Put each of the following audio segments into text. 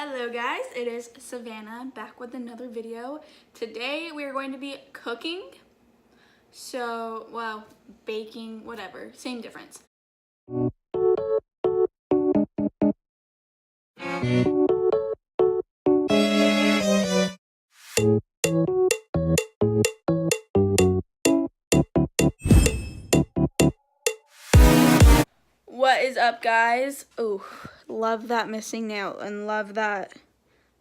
Hello guys, it is Savannah back with another video. Today we are going to be cooking. So, well, baking, whatever, same difference. What is up, guys? Oh, love that missing nail and love that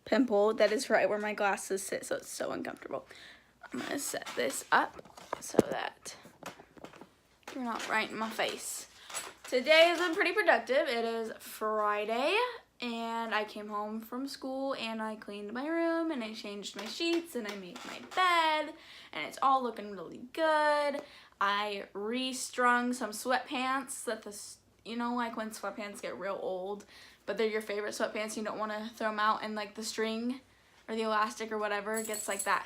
pimple that is right where my glasses sit, so it's so uncomfortable. I'm gonna set this up so that you're not right in my face. Today has been pretty productive. It is Friday and I came home from school and I cleaned my room and I changed my sheets and I made my bed and it's all looking really good. I restrung some sweatpants that you know, like when sweatpants get real old, but they're your favorite sweatpants, you don't want to throw them out, and like the string or the elastic or whatever gets like that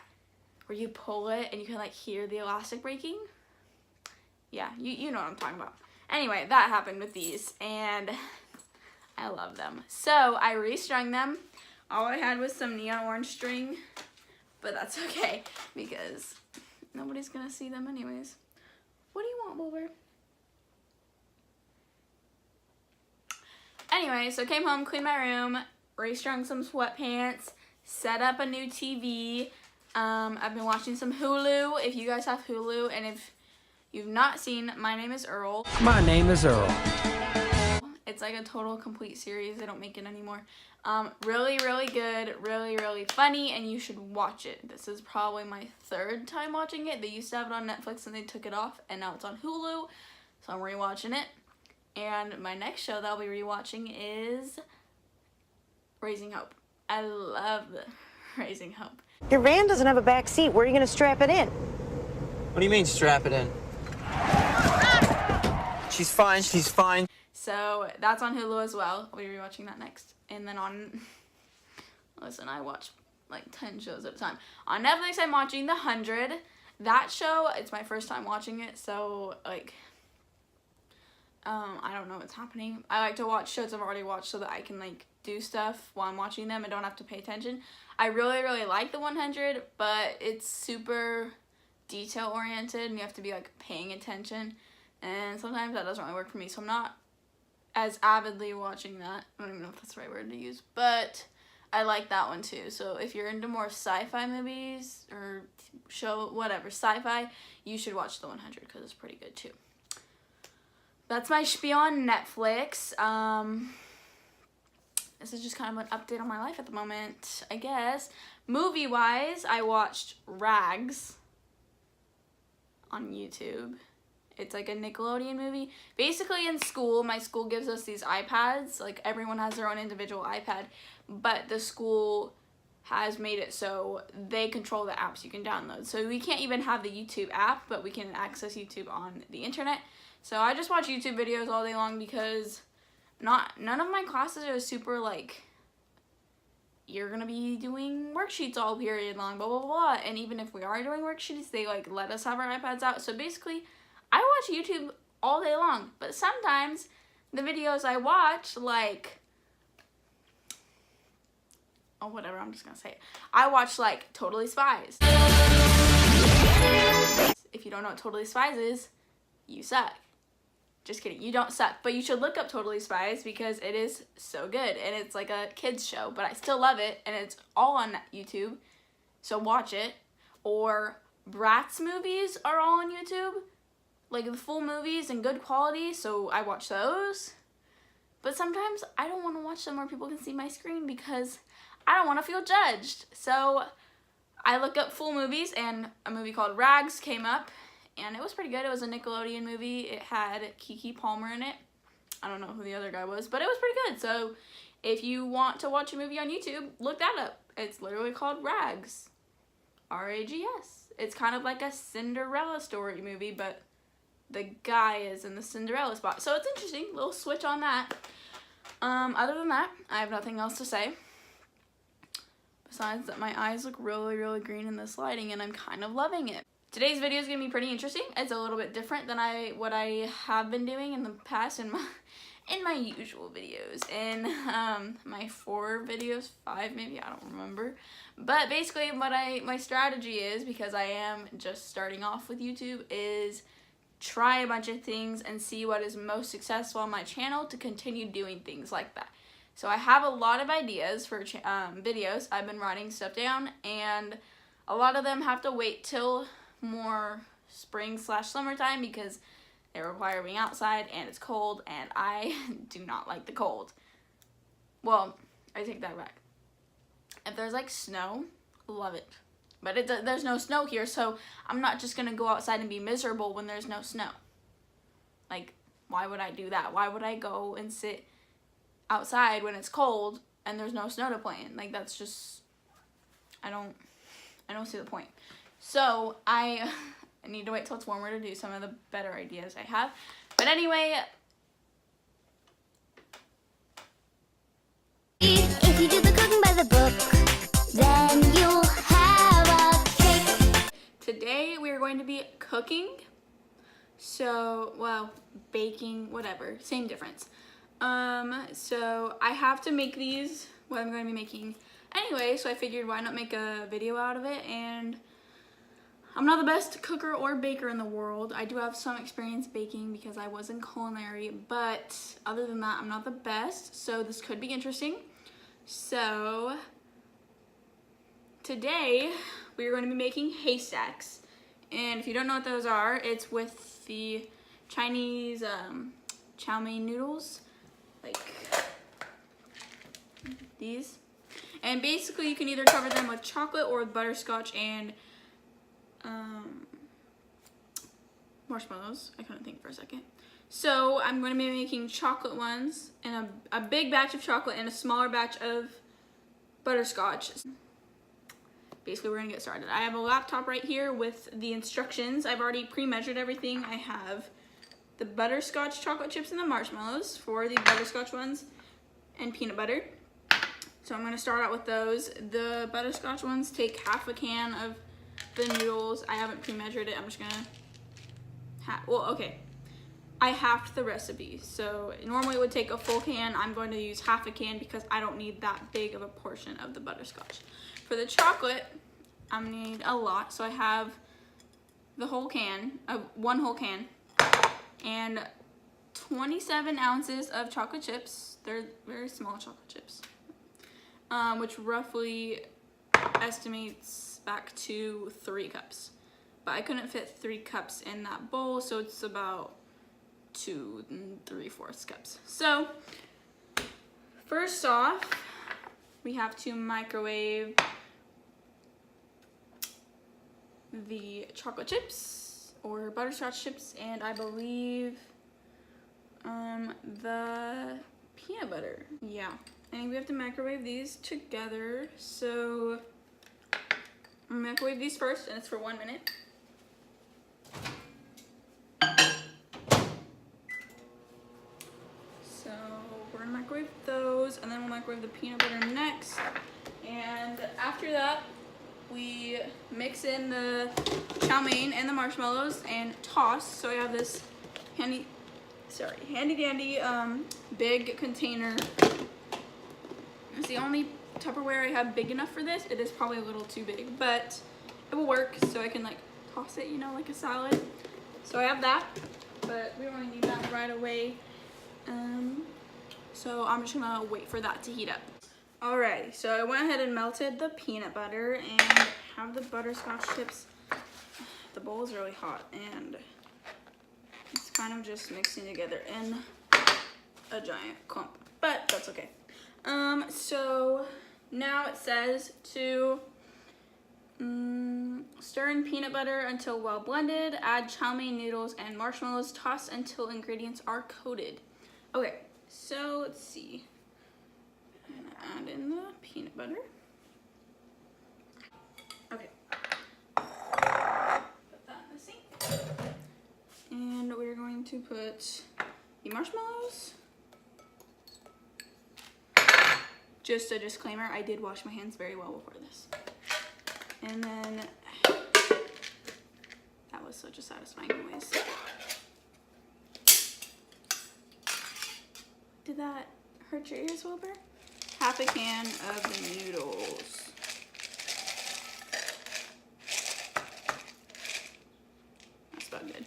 where you pull it and you can like hear the elastic breaking. Yeah, you know what I'm talking about. Anyway, that happened with these and I love them. So I restrung them. All I had was some neon orange string, but that's okay because nobody's gonna see them anyways. What do you want, Wilbur? Anyway, so came home, cleaned my room, restrung some sweatpants, set up a new TV. I've been watching some Hulu, if you guys have Hulu, and if you've not seen My Name is Earl. My name is Earl. It's like a total complete series. They don't make it anymore. Really, really good, really, really funny, and you should watch it. This is probably my third time watching it. They used to have it on Netflix and they took it off, and now it's on Hulu, so I'm rewatching it. And my next show that I'll be rewatching is Raising Hope. I love Raising Hope. Your van doesn't have a back seat. Where are you going to strap it in? What do you mean strap it in? She's fine, she's fine. So that's on Hulu as well. I'll be rewatching that next. And then on, listen, I watch like 10 shows at a time. On Netflix, I'm watching The 100. That show, it's my first time watching it, so like, I don't know what's happening. I like to watch shows I've already watched so that I can like do stuff while I'm watching them and don't have to pay attention. I really, really like The 100, but it's super detail oriented and you have to be like paying attention. And sometimes that doesn't really work for me, so I'm not as avidly watching that. I don't even know if that's the right word to use, but I like that one too. So if you're into more sci-fi movies or show, whatever, sci-fi, you should watch The 100 because it's pretty good too. That's my spiel on Netflix. This is just kind of an update on my life at the moment, I guess. Movie-wise, I watched Rags on YouTube. It's like a Nickelodeon movie. Basically in school, my school gives us these iPads. Like everyone has their own individual iPad, but the school has made it so they control the apps you can download. So we can't even have the YouTube app, but we can access YouTube on the internet. So I just watch YouTube videos all day long because none of my classes are super like, you're gonna be doing worksheets all period long, blah, blah, blah. And even if we are doing worksheets, they like let us have our iPads out. So basically, I watch YouTube all day long. But sometimes the videos I watch, like, oh, whatever, I'm just gonna say it. I watch like Totally Spies. If you don't know what Totally Spies is, you suck. Just kidding, you don't suck, but you should look up Totally Spies because it is so good and it's like a kids show, but I still love it and it's all on YouTube, so watch it. Or Bratz movies are all on YouTube, like the full movies and good quality, so I watch those. But sometimes I don't want to watch them where people can see my screen because I don't want to feel judged. So I look up full movies and a movie called Rags came up. And it was pretty good. It was a Nickelodeon movie. It had Keke Palmer in it. I don't know who the other guy was, but it was pretty good. So if you want to watch a movie on YouTube, look that up. It's literally called Rags. R-A-G-S. It's kind of like a Cinderella story movie, but the guy is in the Cinderella spot. So it's interesting. Little switch on that. Other than that, I have nothing else to say. Besides that my eyes look really, really green in this lighting, and I'm kind of loving it. Today's video is going to be pretty interesting. It's a little bit different than what I have been doing in the past in my usual videos, in my 4 videos, 5 maybe, I don't remember. But basically what my strategy is, because I am just starting off with YouTube, is try a bunch of things and see what is most successful on my channel to continue doing things like that. So I have a lot of ideas for videos. I've been writing stuff down, and a lot of them have to wait till more spring/summertime because they require being outside and it's cold, and I do not like the cold. Well, I take that back. If there's like snow, love it. But there's no snow here, so I'm not just gonna go outside and be miserable when there's no snow. Like, why would I do that? Why would I go and sit outside when it's cold and there's no snow to play in? Like, that's just, I don't see the point. So I need to wait till it's warmer to do some of the better ideas I have. But anyway, if you do the cooking by the book, then you'll have a cake. today we are going to be cooking. So, well, baking, whatever, same difference. So I have to make these, what I'm going to be making anyway, so I figured why not make a video out of it. And I'm not the best cooker or baker in the world. I do have some experience baking because I was in culinary, but other than that, I'm not the best, so this could be interesting. So today we are going to be making haystacks, and if you don't know what those are, it's with the Chinese chow mein noodles, like these. And basically you can either cover them with chocolate or with butterscotch and marshmallows. I couldn't think for a second. So I'm going to be making chocolate ones, and a big batch of chocolate and a smaller batch of butterscotch. Basically, we're going to get started. I have a laptop right here with the instructions. I've already pre-measured everything. I have the butterscotch chocolate chips and the marshmallows for the butterscotch ones, and peanut butter. So I'm going to start out with those. The butterscotch ones take half a can of the noodles. I haven't pre-measured it. I'm just going to well, okay. I halved the recipe. So normally it would take a full can. I'm going to use half a can because I don't need that big of a portion of the butterscotch. For the chocolate, I'm going to need a lot. So I have the whole can, one whole can, and 27 ounces of chocolate chips. They're very small chocolate chips, which roughly estimates back to 3 cups. But I couldn't fit 3 cups in that bowl, so it's about 2 3/4 cups. So first off, we have to microwave the chocolate chips or butterscotch chips, and I believe the peanut butter. Yeah, and we have to microwave these together. So I'm gonna microwave these first, and it's for 1 minute. So we're gonna microwave those, and then we'll microwave the peanut butter next. And after that, we mix in the chow mein and the marshmallows and toss. So I have this handy dandy big container. It's the only Tupperware I have big enough for this. It is probably a little too big, but it will work, so I can like toss it, you know, like a salad. So I have that, but we don't really need that right away. So I'm just gonna wait for that to heat up. Alrighty, so I went ahead and melted the peanut butter and have the butterscotch chips. The bowl is really hot and it's kind of just mixing together in a giant clump, but that's okay. So now it says to stir in peanut butter until well blended, add chow mein noodles and marshmallows, toss until ingredients are coated. Okay, so let's see. I'm gonna add in the peanut butter. Okay. Put that in the sink. And we're going to put the marshmallows. Just a disclaimer, I did wash my hands very well before this. And then, that was such a satisfying noise. Did that hurt your ears, Wilbur? Half a can of the noodles. That's about good.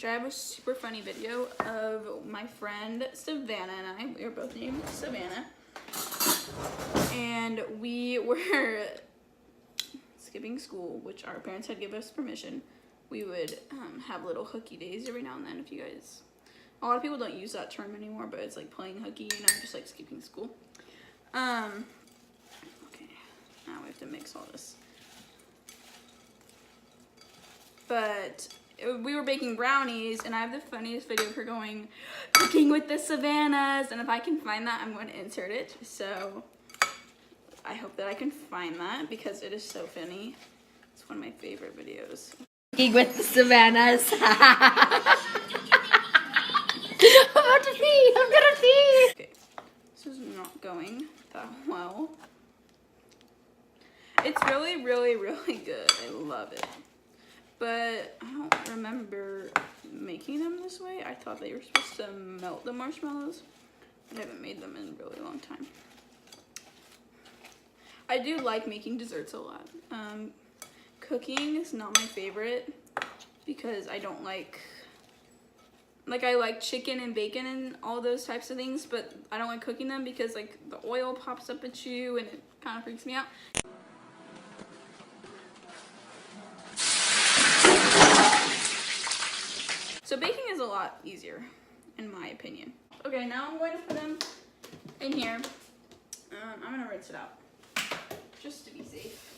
I have a super funny video of my friend Savannah and I. We were both named Savannah. And we were skipping school, which our parents had given us permission. We would have little hooky days every now and then. If you guys, a lot of people don't use that term anymore, but it's like playing hooky, you know, just like skipping school. Okay, now we have to mix all this. But we were baking brownies, and I have the funniest video of her going, cooking with the Savannahs, and if I can find that, I'm going to insert it. So I hope that I can find that because it is so funny. It's one of my favorite videos. Cooking with the Savannahs. I'm about to pee. I'm gonna pee. Okay, this is not going that well. It's really, really, really good. I love it. But I don't remember making them this way. I thought they were supposed to melt the marshmallows. I haven't made them in a really long time. I do like making desserts a lot. Cooking is not my favorite because I don't like I like chicken and bacon and all those types of things, but I don't like cooking them because like the oil pops up at you and it kind of freaks me out. So baking is a lot easier, in my opinion. Okay, now I'm going to put them in here. I'm gonna rinse it out, just to be safe.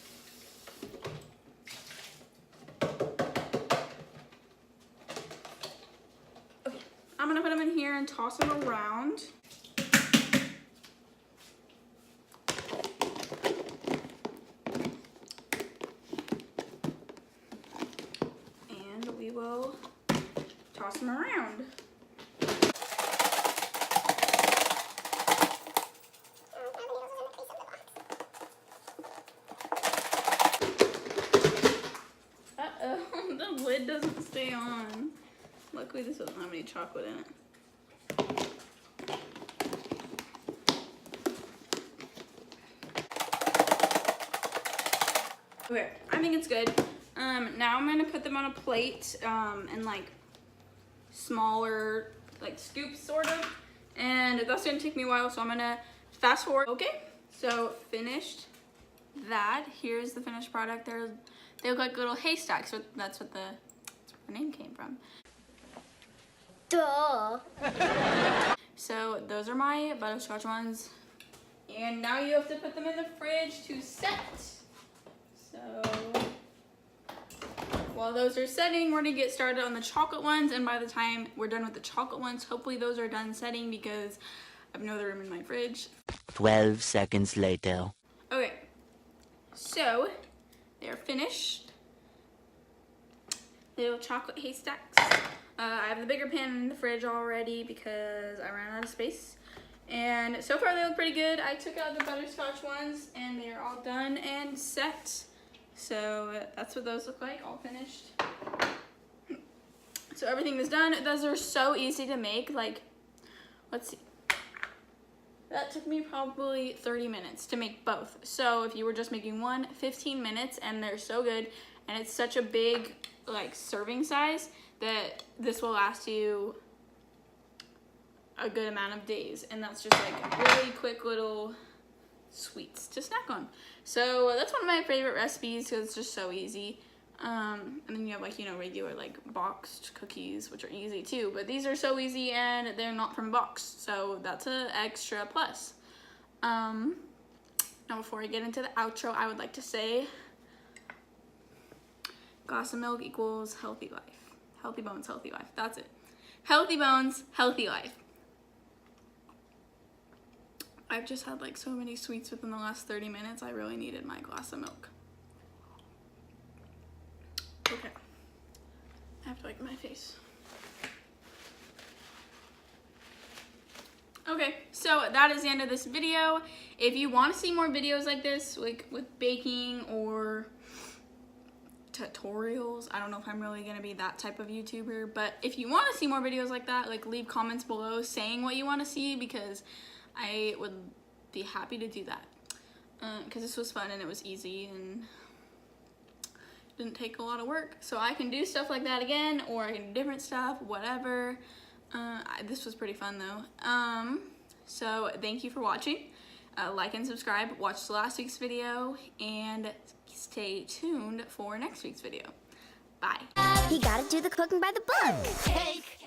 Okay, I'm gonna put them in here and toss them around. And we will toss them around. Uh-oh, the lid doesn't stay on. Luckily this doesn't have any chocolate in it. Okay, I think it's good. Now I'm gonna put them on a plate and like smaller like scoops sort of, and that's gonna take me a while, so I'm gonna fast forward. Okay, so finished that. Here's the finished product. They look like little haystacks, so that's where the name came from. Duh. So those are my butterscotch ones, and now you have to put them in the fridge to set. So while those are setting, we're gonna get started on the chocolate ones, and by the time we're done with the chocolate ones, hopefully those are done setting because I have no other room in my fridge. 12 seconds later. Okay, so they're finished. Little chocolate haystacks. I have the bigger pan in the fridge already because I ran out of space. And so far they look pretty good. I took out the butterscotch ones and they're all done and set. So that's what those look like, all finished. So everything is done. Those are so easy to make. Like, let's see. That took me probably 30 minutes to make both. So if you were just making one, 15 minutes, and they're so good. And it's such a big, like, serving size that this will last you a good amount of days. And that's just like really quick little sweets to snack on. So that's one of my favorite recipes because it's just so easy. And then you have like, you know, regular like boxed cookies, which are easy too, but these are so easy and they're not from box, so that's an extra plus. Now before I get into the outro, I would like to say glass of milk equals healthy life. Healthy bones, healthy life. That's it. Healthy bones, healthy life. I've just had like so many sweets within the last 30 minutes. I really needed my glass of milk. Okay. I have to wipe my face. Okay, so that is the end of this video. If you want to see more videos like this, like with baking or tutorials. I don't know if I'm really gonna be that type of YouTuber, but if you want to see more videos like that, like leave comments below saying what you want to see, because I would be happy to do that. Because this was fun and it was easy and didn't take a lot of work, so I can do stuff like that again, or I can do different stuff, whatever. This was pretty fun though. So thank you for watching. Like and subscribe, watch the last week's video, and stay tuned for next week's video. Bye. You gotta do the cooking by the book. Cake.